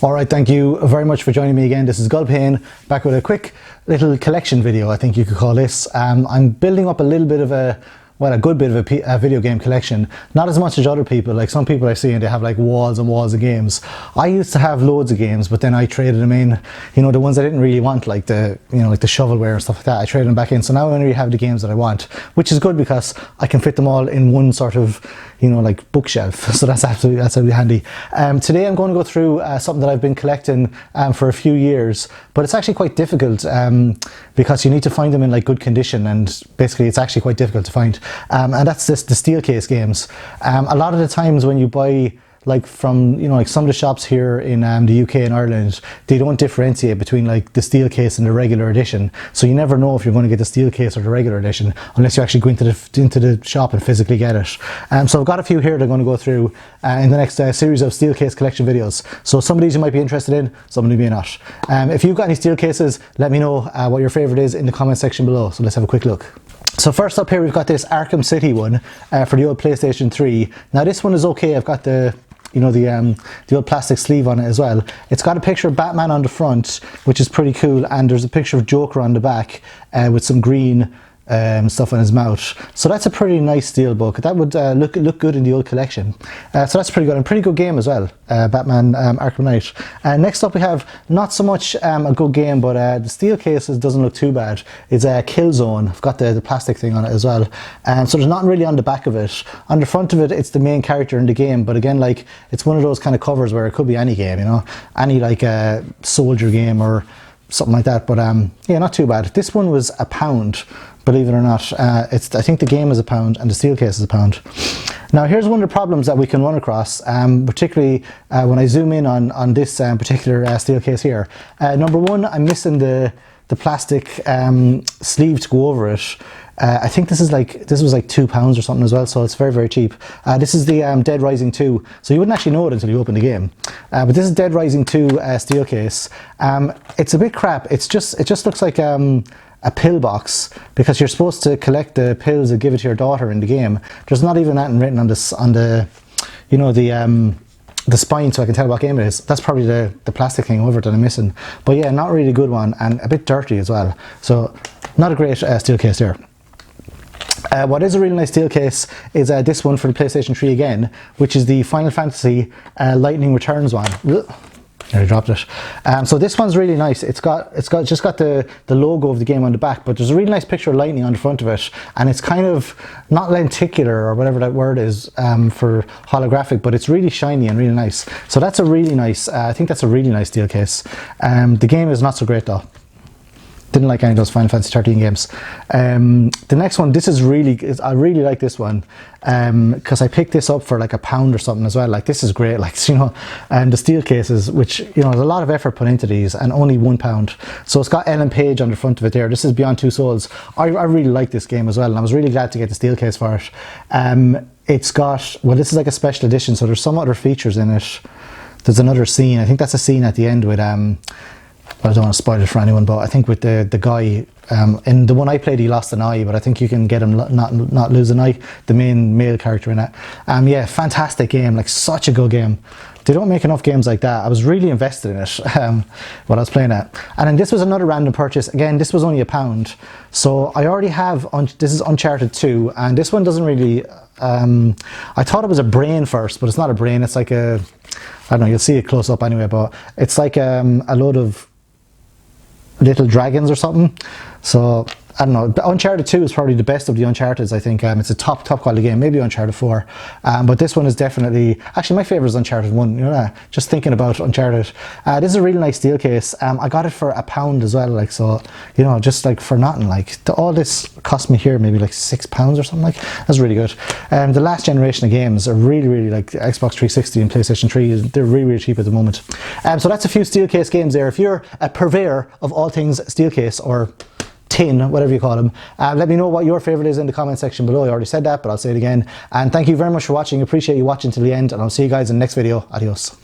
Alright, thank you very much for joining me again. This is Gulpane, back with a quick little collection video, I think you could call this. I'm building up a little bit of a good bit of a video game collection. Not as much as other people. Like some people I see and they have like walls and walls of games. I used to have loads of games, but then I traded them in, you know, the ones I didn't really want, like the, you know, like the shovelware and stuff like that. I traded them back in. So now I only have the games that I want, which is good because I can fit them all in one sort of, you know, like bookshelf. So that's absolutely handy. Today I'm going to go through something that I've been collecting for a few years, but it's actually quite difficult because you need to find them in like good condition, and basically it's actually quite difficult to find. And that's the steel case games. A lot of the times when you buy like from, you know, like some of the shops here in the UK and Ireland, they don't differentiate between like the steel case and the regular edition. So you never know if you're going to get the steel case or the regular edition unless you actually go into the shop and physically get it. So I've got a few here that I'm going to go through in the next series of steel case collection videos. So some of these you might be interested in, some of them you may not. If you've got any steel cases, let me know what your favorite is in the comment section below. So let's have a quick look. So first up here we've got this Arkham City one for the old PlayStation 3. Now this one is okay. I've got the, you know, the old plastic sleeve on it as well. It's got a picture of Batman on the front, which is pretty cool, and there's a picture of Joker on the back with some green stuff on his mouth. So that's a pretty nice steelbook. That would look good in the old collection. So that's pretty good, and pretty good game as well, Batman Arkham Knight. Next up we have not so much a good game, but the steel cases doesn't look too bad. It's Killzone. I've got the plastic thing on it as well. So there's nothing really on the back of it. On the front of it, it's the main character in the game, but again, like, it's one of those kind of covers where it could be any game, you know, any like soldier game or something like that. But yeah, not too bad. This one was £1, believe it or not. I think the game is £1 and the steel case is £1. Now here's one of the problems that we can run across, particularly when I zoom in on this particular steel case here. Number one, I'm missing the plastic sleeve to go over it. I think this was like £2 or something as well, so it's very, very cheap. This is the Dead Rising 2, so you wouldn't actually know it until you open the game. But this is Dead Rising 2 steel case. It's a bit crap. It just looks like a pill box, because you're supposed to collect the pills and give it to your daughter in the game. There's not even that written on the you know, the spine, so I can tell what game it is. That's probably the plastic thing over that I'm missing. But yeah, not really a good one, and a bit dirty as well. So not a great steel case there. What is a really nice steel case is this one for the PlayStation 3 again, which is the Final Fantasy Lightning Returns one. I dropped it. So this one's really nice. It's just got the logo of the game on the back, but there's a really nice picture of lightning on the front of it, and it's kind of not lenticular or whatever that word is for holographic, but it's really shiny and really nice. So that's a really nice, I think that's a really nice steel case. The game is not so great though. Didn't like any of those Final Fantasy 13 games. The next one, I really like this one because I picked this up for like £1 or something as well. Like, this is great, like, you know, and the steel cases, which, you know, there's a lot of effort put into these, and only £1. So it's got Ellen Page on the front of it there. This is Beyond Two Souls. I really like this game as well, and I was really glad to get the steel case for it. It's got, well, this is like a special edition, so there's some other features in it. There's another scene. I think that's a scene at the end with I don't want to spoil it for anyone, but I think with the guy in the one I played, he lost an eye, but I think you can get him not lose an eye, the main male character in it. Yeah, fantastic game, like such a good game. They don't make enough games like that. I was really invested in it while I was playing it. And then this was another random purchase. Again, this was only £1. So I already have, this is Uncharted 2, and this one doesn't really, I thought it was a brain first, but it's not a brain. It's like I don't know, you'll see it close up anyway, but it's like a load of little dragons or something. So I don't know, Uncharted 2 is probably the best of the Uncharted, I think. It's a top quality game, maybe Uncharted 4. But this one is definitely, actually my favourite is Uncharted 1, you know, just thinking about Uncharted. This is a really nice steel case. I got it for £1 as well, like, so, you know, just like for nothing. Like, all this cost me here maybe like £6 or something, like, that's really good. The last generation of games are really like Xbox 360 and PlayStation 3, they're really cheap at the moment. So that's a few steel case games there. If you're a purveyor of all things steel case or tin, whatever you call them, let me know what your favorite is in the comment section below. I already said that, but I'll say it again. And thank you very much for watching. Appreciate you watching till the end, and I'll see you guys in the next video. Adios.